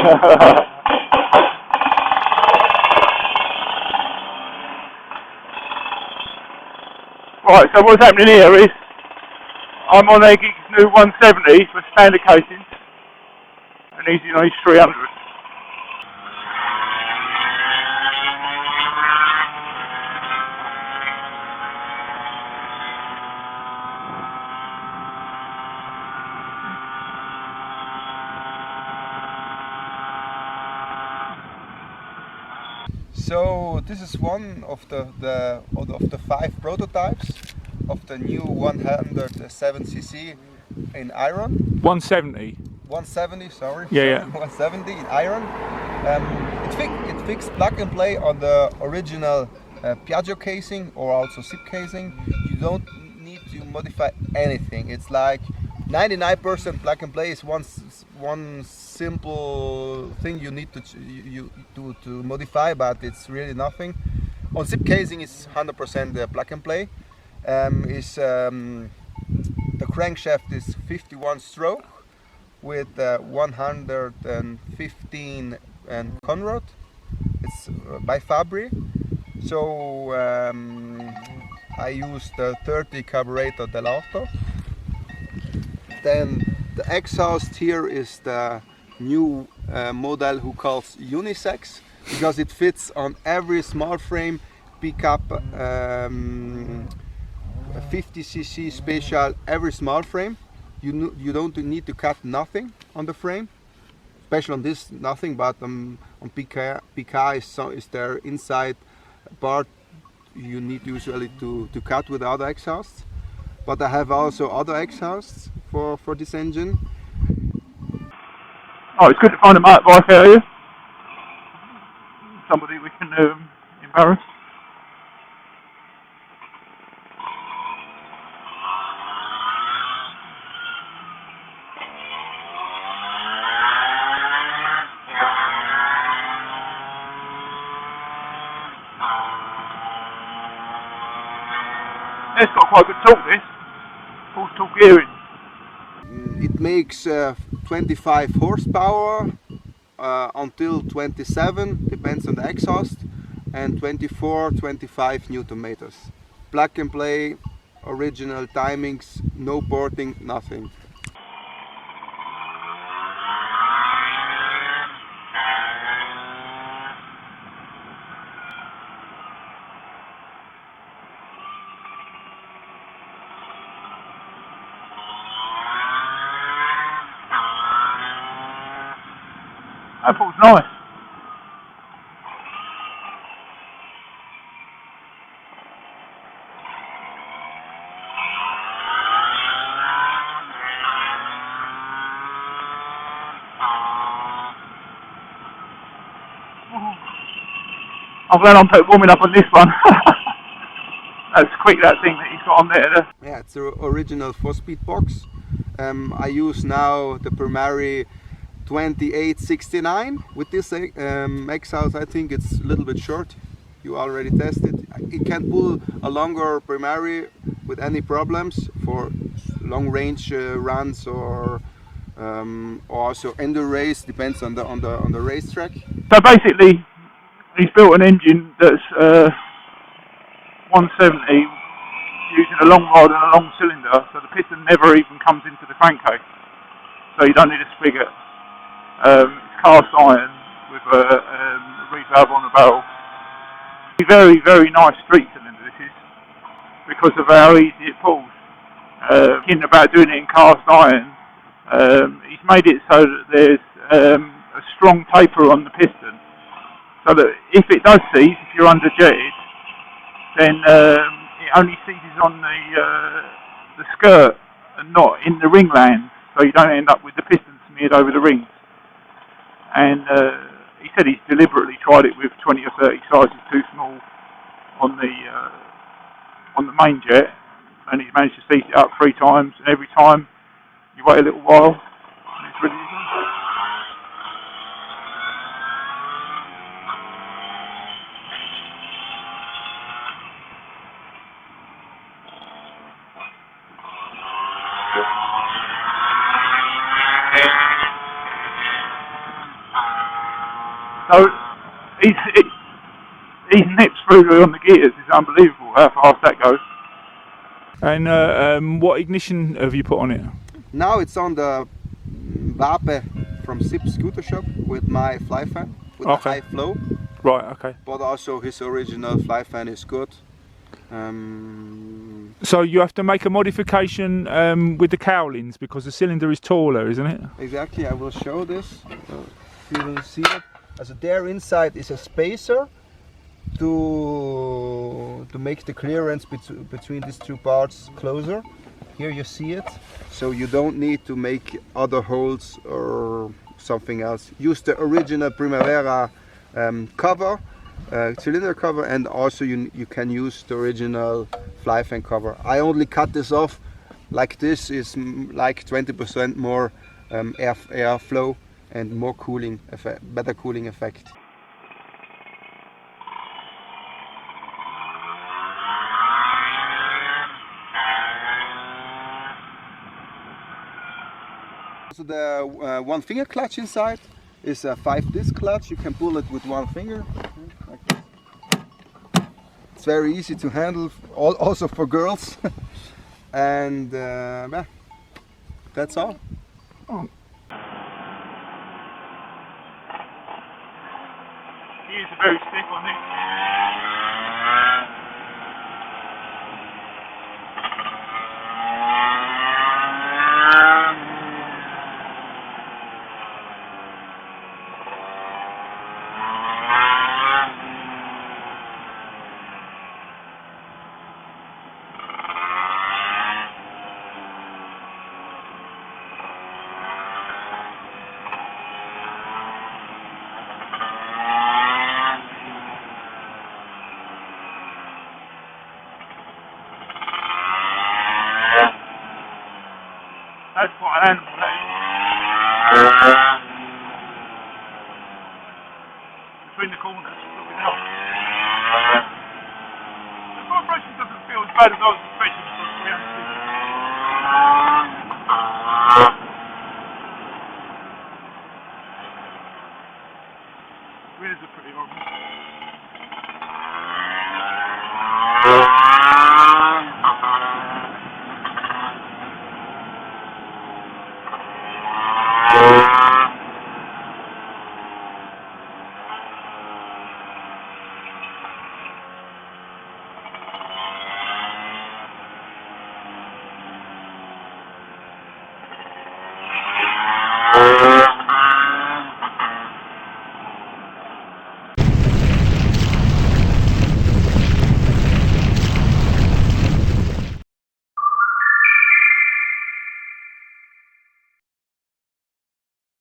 Right, so what's happening here is I'm on Egig's new 170 for standard casings and he's on his 300. So this is one of the 5 prototypes of the new 107cc in iron. 170. 170, sorry. Yeah. 170 in iron. It fixed plug and play on the original Piaggio casing or also SIP casing. You don't need to modify anything. It's like 99% plug and play is one simple thing you need to modify, but it's really nothing. On SIP casing is 100% plug and play. The crankshaft is 51 stroke with 115 conrod. It's by Fabri. So I used the 30 carburetor dell'auto. Then the exhaust here is the new model who calls unisex, because it fits on every small frame pickup, 50cc special, every small frame. You don't need to cut nothing on the frame, especially on this nothing, but on PK is there inside part you need usually to cut with other exhausts. But I have also other exhausts for this engine. Oh, it's good to find a motorbike area. Somebody we can embarrass. It's got quite good torque, this. Full torque gearing. It makes 25 horsepower until 27, depends on the exhaust, and 24-25 Newton meters. Plug and play, original timings, no porting, nothing. That feels nice. I'm glad I'm warming up on this one. That's quick, that thing that he's got on there. Yeah, it's the original 4-speed box. I use now the Primary 2869 with this exhaust. I think it's a little bit short. You already tested. It can pull a longer Primary with any problems for long range runs or also enduro race, depends on the racetrack. So basically, he's built an engine that's 170 using a long rod and a long cylinder, so the piston never even comes into the crankcase. So you don't need a spigot. It's cast iron with a revalve on the barrel. Very, very nice street cylinder this is, because of how easy it pulls. Thinking about doing it in cast iron, he's made it so that there's a strong taper on the piston, so that if it does seize, if you're underjetted, then it only seizes on the skirt and not in the ringland, so you don't end up with the piston smeared over the rings. And he said he's deliberately tried it with 20 or 30 sizes too small on the main jet, and he's managed to seize it up 3 times, and every time you wait a little while and it's ready to go. So he nips through on the gears. It's unbelievable how fast that goes. And what ignition have you put on it? Now it's on the VESPA from SIP Scooter Shop with my fly fan with the high flow. Right, okay. But also his original fly fan is good. So you have to make a modification with the cowlings because the cylinder is taller, isn't it? Exactly, I will show this. You will see it. So there inside is a spacer to make the clearance between these two parts closer. Here you see it. So you don't need to make other holes or something else. Use the original Primavera cover, cylinder cover, and also you can use the original fly fan cover. I only cut this off like this. Is like 20% more air flow and more cooling effect, better cooling effect. So the one finger clutch inside is a 5-disc clutch. You can pull it with one finger. Like this. It's very easy to handle, also for girls. And yeah, that's all. Oh. Gears are very stiff on this. That's quite an animal, that is. Between the corners, look it up. The vibration doesn't feel as bad as I was expecting for a 360. Wheels are pretty horrible.